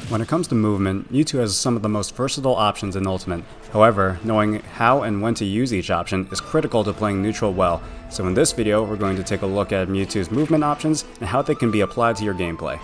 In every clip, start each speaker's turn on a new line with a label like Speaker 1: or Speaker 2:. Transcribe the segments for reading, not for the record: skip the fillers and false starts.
Speaker 1: When it comes to movement, Mewtwo has some of the most versatile options in Ultimate. However, knowing how and when to use each option is critical to playing neutral well, so in this video we're going to take a look at Mewtwo's movement options and how they can be applied to your gameplay.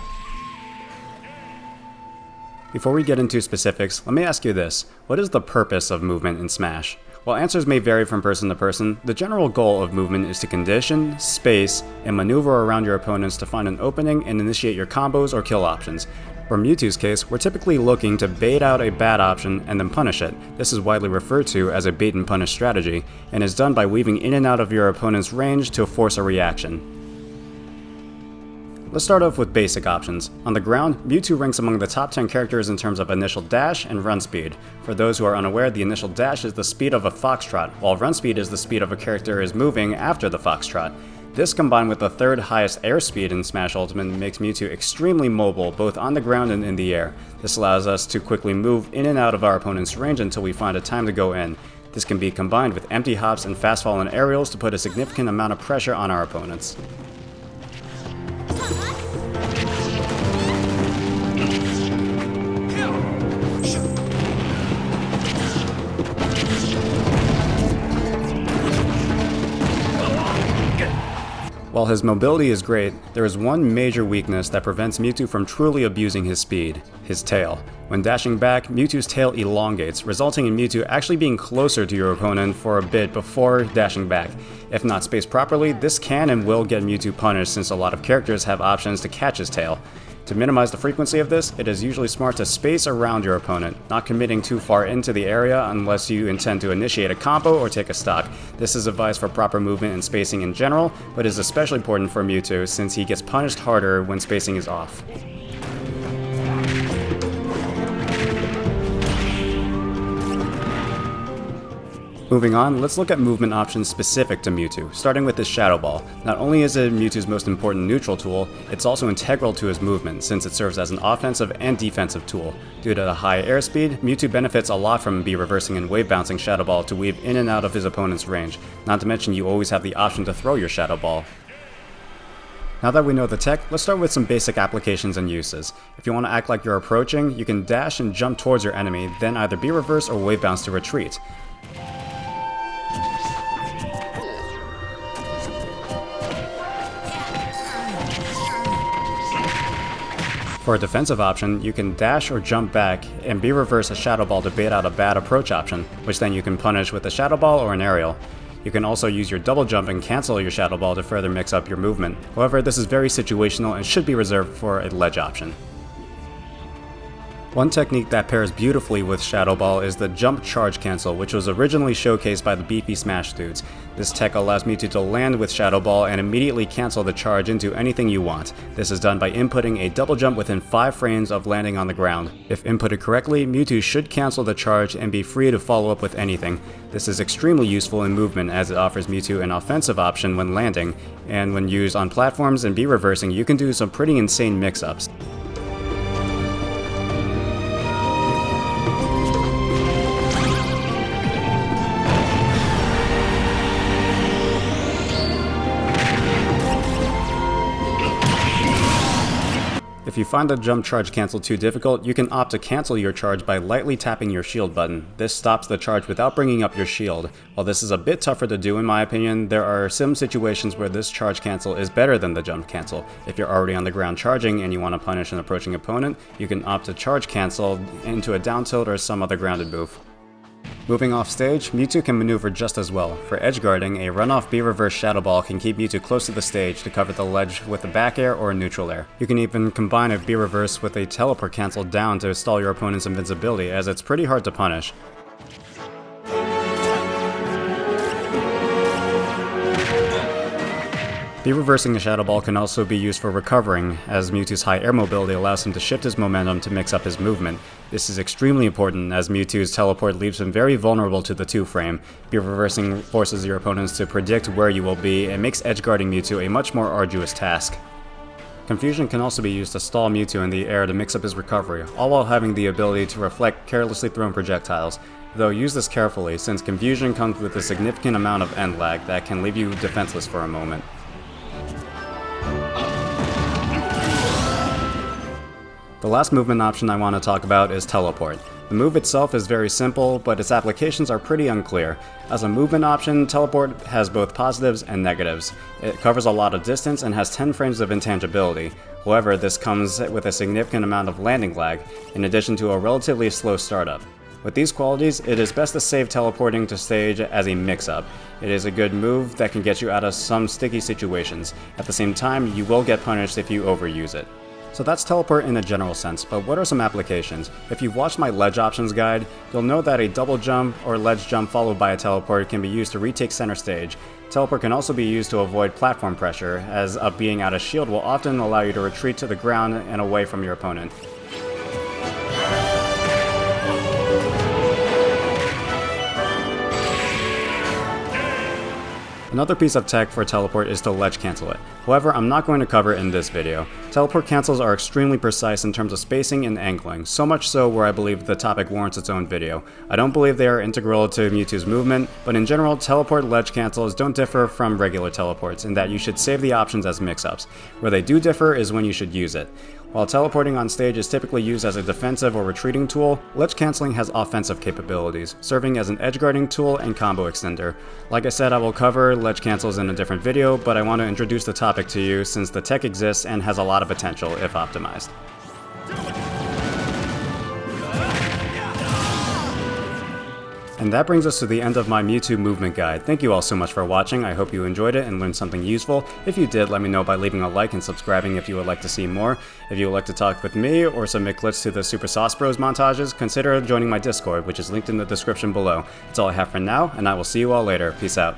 Speaker 1: Before we get into specifics, let me ask you this: what is the purpose of movement in Smash? While answers may vary from person to person, the general goal of movement is to condition, space, and maneuver around your opponents to find an opening and initiate your combos or kill options. For Mewtwo's case, we're typically looking to bait out a bad option and then punish it. This is widely referred to as a bait and punish strategy, and is done by weaving in and out of your opponent's range to force a reaction. Let's start off with basic options. On the ground, Mewtwo ranks among the top 10 characters in terms of initial dash and run speed. For those who are unaware, the initial dash is the speed of a foxtrot, while run speed is the speed of a character is moving after the foxtrot. This combined with the third highest airspeed in Smash Ultimate makes Mewtwo extremely mobile both on the ground and in the air. This allows us to quickly move in and out of our opponent's range until we find a time to go in. This can be combined with empty hops and fast fall and aerials to put a significant amount of pressure on our opponents. While his mobility is great, there is one major weakness that prevents Mewtwo from truly abusing his speed: his tail. When dashing back, Mewtwo's tail elongates, resulting in Mewtwo actually being closer to your opponent for a bit before dashing back. If not spaced properly, this can and will get Mewtwo punished since a lot of characters have options to catch his tail. To minimize the frequency of this, it is usually smart to space around your opponent, not committing too far into the area unless you intend to initiate a combo or take a stock. This is advice for proper movement and spacing in general, but is especially important for Mewtwo since he gets punished harder when spacing is off. Moving on, let's look at movement options specific to Mewtwo, starting with his Shadow Ball. Not only is it Mewtwo's most important neutral tool, it's also integral to his movement since it serves as an offensive and defensive tool. Due to the high airspeed, Mewtwo benefits a lot from B-reversing and wave bouncing Shadow Ball to weave in and out of his opponent's range, not to mention you always have the option to throw your Shadow Ball. Now that we know the tech, let's start with some basic applications and uses. If you want to act like you're approaching, you can dash and jump towards your enemy, then either B-reverse or wave bounce to retreat. For a defensive option, you can dash or jump back and B-reverse a Shadow Ball to bait out a bad approach option, which then you can punish with a Shadow Ball or an aerial. You can also use your double jump and cancel your Shadow Ball to further mix up your movement. However, this is very situational and should be reserved for a ledge option. One technique that pairs beautifully with Shadow Ball is the Jump Charge Cancel, which was originally showcased by the Beefy Smash dudes. This tech allows Mewtwo to land with Shadow Ball and immediately cancel the charge into anything you want. This is done by inputting a double jump within 5 frames of landing on the ground. If inputted correctly, Mewtwo should cancel the charge and be free to follow up with anything. This is extremely useful in movement as it offers Mewtwo an offensive option when landing, and when used on platforms and B-reversing, you can do some pretty insane mix-ups. If you find the jump charge cancel too difficult, you can opt to cancel your charge by lightly tapping your shield button. This stops the charge without bringing up your shield. While this is a bit tougher to do in my opinion, there are some situations where this charge cancel is better than the jump cancel. If you're already on the ground charging and you want to punish an approaching opponent, you can opt to charge cancel into a down tilt or some other grounded move. Moving off stage, Mewtwo can maneuver just as well. For edge guarding, a runoff B-reverse Shadow Ball can keep Mewtwo close to the stage to cover the ledge with a back air or a neutral air. You can even combine a B-reverse with a teleport cancel down to stall your opponent's invincibility, as it's pretty hard to punish. B-reversing a Shadow Ball can also be used for recovering, as Mewtwo's high air mobility allows him to shift his momentum to mix up his movement. This is extremely important as Mewtwo's teleport leaves him very vulnerable to the 2-frame. B-reversing forces your opponents to predict where you will be and makes edgeguarding Mewtwo a much more arduous task. Confusion can also be used to stall Mewtwo in the air to mix up his recovery, all while having the ability to reflect carelessly thrown projectiles. Though use this carefully, since Confusion comes with a significant amount of end lag that can leave you defenseless for a moment. The last movement option I want to talk about is Teleport. The move itself is very simple, but its applications are pretty unclear. As a movement option, Teleport has both positives and negatives. It covers a lot of distance and has 10 frames of intangibility. However, this comes with a significant amount of landing lag, in addition to a relatively slow startup. With these qualities, it is best to save teleporting to stage as a mix-up. It is a good move that can get you out of some sticky situations. At the same time, you will get punished if you overuse it. So that's Teleport in a general sense, but what are some applications? If you've watched my ledge options guide, you'll know that a double jump or ledge jump followed by a teleport can be used to retake center stage. Teleport can also be used to avoid platform pressure, as being out of shield will often allow you to retreat to the ground and away from your opponent. Another piece of tech for Teleport is to ledge cancel it. However, I'm not going to cover it in this video. Teleport cancels are extremely precise in terms of spacing and angling, so much so where I believe the topic warrants its own video. I don't believe they are integral to Mewtwo's movement, but in general, teleport ledge cancels don't differ from regular teleports in that you should save the options as mix-ups. Where they do differ is when you should use it. While teleporting on stage is typically used as a defensive or retreating tool, ledge canceling has offensive capabilities, serving as an edge guarding tool and combo extender. Like I said, I will cover ledge cancels in a different video, but I want to introduce the topic to you since the tech exists and has a lot of potential if optimized. And that brings us to the end of my Mewtwo movement guide. Thank you all so much for watching. I hope you enjoyed it and learned something useful. If you did, let me know by leaving a like and subscribing if you would like to see more. If you would like to talk with me or submit clips to the Super Sauce Bros montages, consider joining my Discord, which is linked in the description below. That's all I have for now, and I will see you all later. Peace out.